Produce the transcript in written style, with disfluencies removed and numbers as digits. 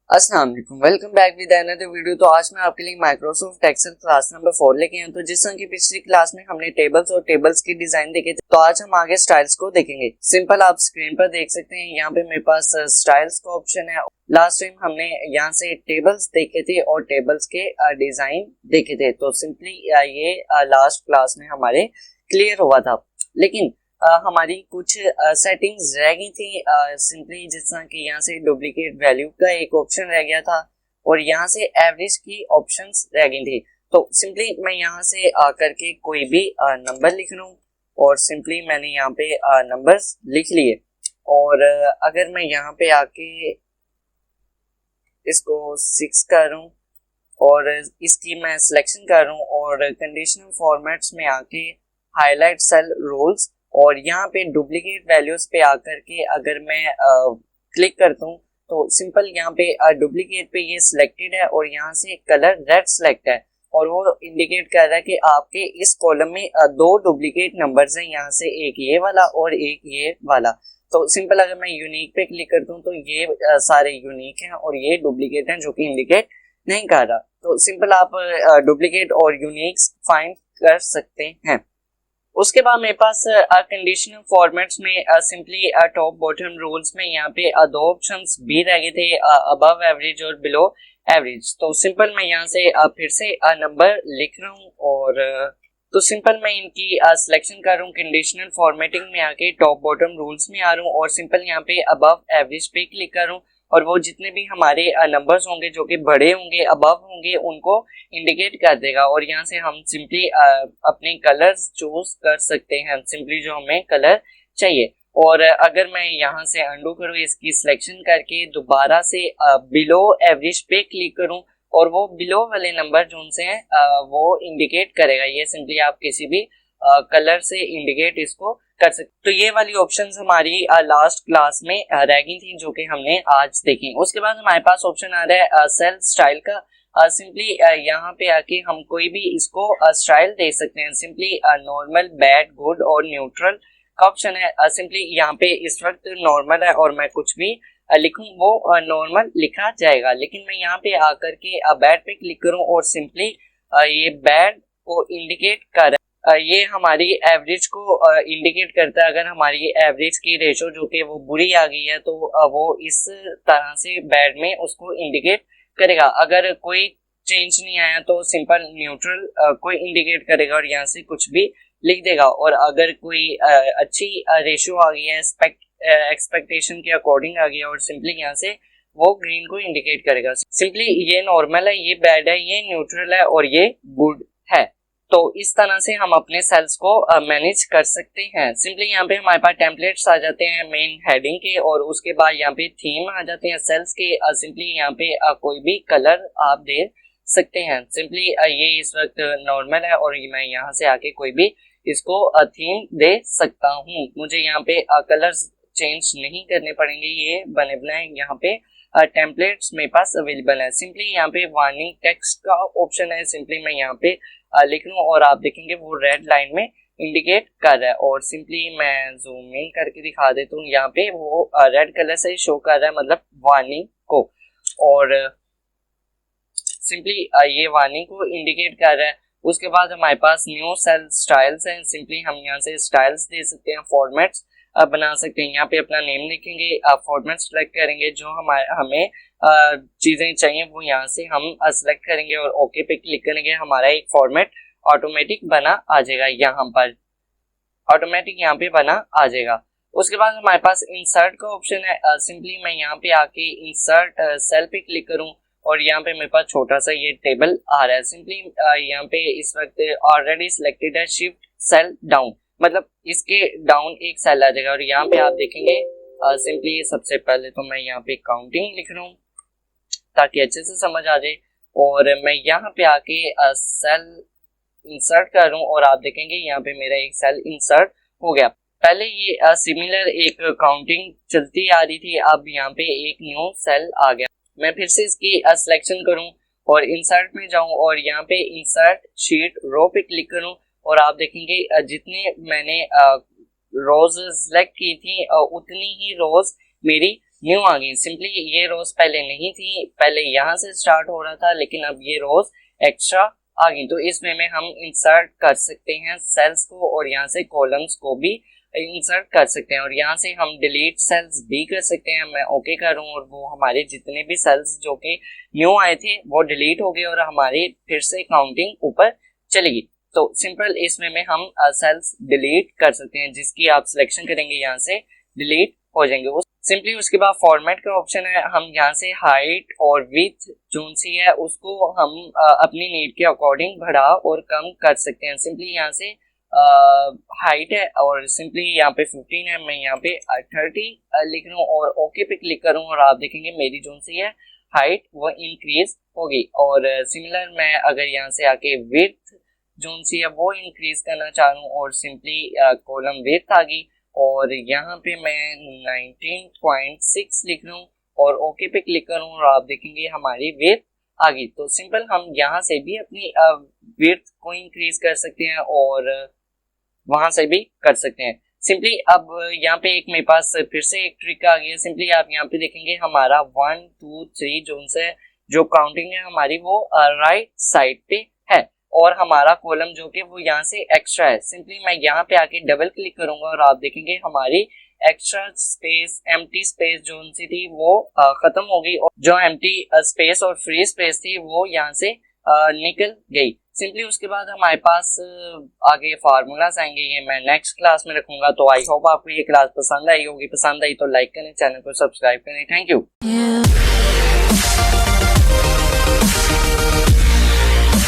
अस्सलाम वालेकुम, welcome back with another video. तो आज मैं आपके लिए माइक्रोसॉफ्ट एक्सेल क्लास नंबर 4 लेके आया हूं। तो जिस तरह की पिछली क्लास में हमने टेबल्स और टेबल्स की डिजाइन देखे थे, तो आज हम आगे स्टाइल्स को देखेंगे। सिंपल आप स्क्रीन पर देख सकते हैं, यहाँ पे मेरे पास स्टाइल्स का ऑप्शन है। लास्ट टाइम हमने यहाँ से टेबल्स देखे थे और टेबल्स के डिजाइन देखे थे। तो सिंपली ये लास्ट क्लास में हमारे क्लियर हुआ था, लेकिन हमारी कुछ सेटिंग्स रह गई थी। सिंपली जिस तरह कि यहाँ से डुप्लीकेट वैल्यू का एक ऑप्शन रह गया था और यहाँ से एवरेज की ऑप्शंस रह गई थी। तो सिंपली मैं यहाँ से करके कोई भी नंबर लिख रहा हूँ और सिंपली मैंने यहाँ पे नंबर्स लिख लिए। और अगर मैं यहाँ पे आके इसको 6 कर रहा हूँ और इसकी मैं सिलेक्शन कर रहा हूँ और कंडीशनल फॉर्मेट्स में आके हाईलाइट सेल रूल्स और यहाँ पे डुप्लीकेट वैल्यूज पे आकर के अगर मैं क्लिक करता हूँ तो सिंपल यहाँ पे डुप्लीकेट पे ये सिलेक्टेड है और यहाँ से कलर रेड सिलेक्ट है और वो इंडिकेट कर रहा है कि आपके इस कॉलम में दो डुप्लीकेट नंबर्स हैं, यहाँ से एक ये वाला और एक ये वाला। तो सिंपल अगर मैं यूनिक पे क्लिक करता हूँ तो ये सारे यूनिक हैं और ये डुप्लीकेट हैं जो कि इंडिकेट नहीं कर रहा। तो सिंपल आप डुप्लीकेट और यूनिक फाइंड कर सकते हैं। उसके बाद मेरे पास कंडीशनल फॉर्मेट्स में सिंपली टॉप बॉटम रूल्स में यहाँ पे दो ऑप्शंस भी रह गए थे, अबव एवरेज और बिलो एवरेज। तो सिंपल मैं यहाँ से फिर से नंबर लिख रहा हूँ और तो सिंपल मैं इनकी सिलेक्शन कर रहा हूँ। कंडीशनल फॉर्मेटिंग में आके टॉप बॉटम रूल्स में आ रहा हूँ और सिंपल यहाँ पे अबव एवरेज पे क्लिक कर रहा हूँ और वो जितने भी हमारे नंबर्स होंगे जो कि बड़े होंगे अबव होंगे उनको इंडिकेट कर देगा। और यहाँ से हम सिंपली अपने कलर्स चूज कर सकते हैं, सिंपली जो हमें कलर चाहिए। और अगर मैं यहाँ से अंडू करूँ इसकी सिलेक्शन करके दोबारा से बिलो एवरेज पे क्लिक करूँ और वो बिलो वाले नंबर जो उनसे हैं वो इंडिकेट करेगा। ये सिंपली आप किसी भी कलर से इंडिकेट इसको कर सकते। तो ये वाली ऑप्शंस हमारी लास्ट क्लास में रह गई थी जो कि हमने आज देखी। उसके बाद हमारे पास ऑप्शन आ रहा है सेल स्टाइल का। सिंपली यहाँ पे आके हम कोई भी इसको स्टाइल दे सकते हैं। सिंपली नॉर्मल, बैड, गुड और न्यूट्रल का ऑप्शन है। सिंपली यहाँ पे इस वक्त नॉर्मल है और मैं कुछ भी लिखूं वो नॉर्मल लिखा जाएगा, लेकिन मैं यहाँ पे आकर के बैड पे क्लिक करूं और सिंपली ये बैड को इंडिकेट कर ये हमारी एवरेज को इंडिकेट करता है। अगर हमारी एवरेज की रेशो जो कि वो बुरी आ गई है तो वो इस तरह से बैड में उसको इंडिकेट करेगा। अगर कोई चेंज नहीं आया तो सिंपल न्यूट्रल को इंडिकेट करेगा और यहाँ से कुछ भी लिख देगा। और अगर कोई अच्छी रेशो आ गई है, एक्सपेक्टेशन के अकॉर्डिंग आ गया और सिंपली यहाँ से वो ग्रीन को इंडिकेट करेगा। सिंपली ये नॉर्मल है, ये बैड है, ये न्यूट्रल है और ये गुड है। तो इस तरह से हम अपने सेल्स को मैनेज कर सकते हैं। सिंपली यहाँ पे हमारे पास टेम्पलेट्स आ जाते हैं मेन हेडिंग के और उसके बाद यहाँ पे थीम आ जाते हैं सेल्स के। सिंपली यहाँ पे कोई भी कलर आप दे सकते हैं। सिंपली ये इस वक्त नॉर्मल है और मैं यहाँ से आके कोई भी इसको थीम दे सकता हूँ। मुझे यहाँ पे कलर्स चेंज नहीं करने पड़ेंगे, ये बने बनाए यहाँ पे टेम्पलेट्स मेरे पास अवेलेबल है। सिंपली यहाँ पे वार्निंग टेक्स्ट का ऑप्शन है, सिंपली मैं यहाँ पे लिख लूँ और आप देखेंगे वो रेड लाइन में इंडिकेट कर रहा है। और सिंपली मैं जूम इन करके दिखा देता हूँ, यहाँ पे वो रेड कलर से शो कर रहा है, मतलब वार्निंग को। और सिंपली ये वार्निंग को इंडिकेट कर रहा है। उसके बाद हमारे पास न्यू सेल स्टाइल्स हैं। सिंपली हम यहाँ से स्टाइल्स दे सकते हैं, फॉर्मेट्स बना सकते हैं। यहाँ पे अपना नेम लिखेंगे, फॉर्मेट सेलेक्ट करेंगे, जो हमें चीजें चाहिए वो यहाँ से हम सेलेक्ट करेंगे और ओके पे क्लिक करेंगे। हमारा एक फॉर्मेट ऑटोमेटिक बना आ जाएगा, यहाँ पर ऑटोमेटिक यहाँ पे बना आ जाएगा। उसके बाद हमारे पास इंसर्ट का ऑप्शन है। सिंपली मैं यहाँ पे आके इंसर्ट सेल पे क्लिक करूँ और यहाँ पे मेरे पास छोटा सा ये टेबल आ रहा है। सिंपली यहाँ पे इस वक्त ऑलरेडी सिलेक्टेड है शिफ्ट सेल डाउन, मतलब इसके डाउन एक सेल आ जाएगा। और यहाँ पे आप देखेंगे सिंपली सबसे पहले तो मैं यहाँ पे काउंटिंग लिख रहा हूँ ताकि अच्छे से समझ आ जाए। और मैं यहाँ पे आके सेल इंसर्ट कर रहा हूँ और आप देखेंगे यहाँ पे मेरा एक सेल इंसर्ट हो गया। पहले ये सिमिलर एक काउंटिंग चलती आ रही थी, अब यहाँ पे एक न्यू सेल आ गया। मैं फिर से इसकी सिलेक्शन करूं और इंसर्ट में जाऊं और यहाँ पे इंसर्ट शीट रो पे क्लिक करूं और आप देखेंगे जितने मैंने रोज सिलेक्ट की थी उतनी ही रोज मेरी न्यू आ गई। सिंपली ये रोज पहले नहीं थी, पहले यहाँ से स्टार्ट हो रहा था, लेकिन अब ये रोज एक्स्ट्रा आ गई। तो इसमें में हम इंसर्ट कर सकते हैं सेल्स को और यहाँ से कॉलम्स को भी इंसर्ट कर सकते हैं और यहाँ से हम डिलीट सेल्स भी कर सकते हैं। मैं ओके कर रहा हूँ और वो हमारे जितने भी सेल्स जो कि न्यू आए थे वो डिलीट हो गए और हमारी फिर से काउंटिंग ऊपर चलेगी। तो सिंपल इसमें में हम सेल्स डिलीट कर सकते हैं, जिसकी आप सिलेक्शन करेंगे यहाँ से डिलीट हो जाएंगे वो सिंपली। उसके बाद फॉर्मेट का ऑप्शन है, हम यहाँ से हाइट और विड्थ जो सी है उसको हम अपनी नीड के अकॉर्डिंग बढ़ा और कम कर सकते हैं। सिंपली यहाँ से हाइट है और सिंपली यहाँ पे 15 है, मैं यहाँ पे 30 लिख रहा हूँ और ओके पे क्लिक करूँ और आप देखेंगे मेरी जो सी है हाइट वो इंक्रीज होगी। और सिमिलर मैं अगर यहाँ से आके विड्थ जो सी है वो इंक्रीज करना चाह रहा हूँ और सिंपली कॉलम विड्थ आ गई और यहाँ पे मैं 19.6 लिख रहा हूँ और ओके पे क्लिक करूँ और आप देखेंगे हमारी विड्थ आ गई। तो सिंपल हम यहाँ से भी अपनी विड्थ को इंक्रीज कर सकते हैं और वहां से भी कर सकते हैं। सिंपली अब यहाँ पे एक मेरे पास फिर से एक ट्रिक आ गई है। सिंपली आप यहाँ पे देखेंगे हमारा 1 2 3 जो से जो काउंटिंग है हमारी वो राइट साइड पे है और हमारा कॉलम जो कि वो यहाँ से एक्स्ट्रा है। सिंपली मैं यहाँ पे आके डबल क्लिक करूंगा और आप देखेंगे हमारी एक्स्ट्रा स्पेस एम्प्टी स्पेस जो सी थी वो खत्म हो गई और जो एम्प्टी स्पेस और फ्री स्पेस थी वो यहाँ से निकल गई। सिंपली उसके बाद हमारे पास आगे फार्मूलाज आएंगे, ये मैं नेक्स्ट क्लास में रखूंगा। तो आई होप आपको ये क्लास पसंद आई होगी। पसंद आई तो लाइक करें, चैनल को सब्सक्राइब करें। Thank you.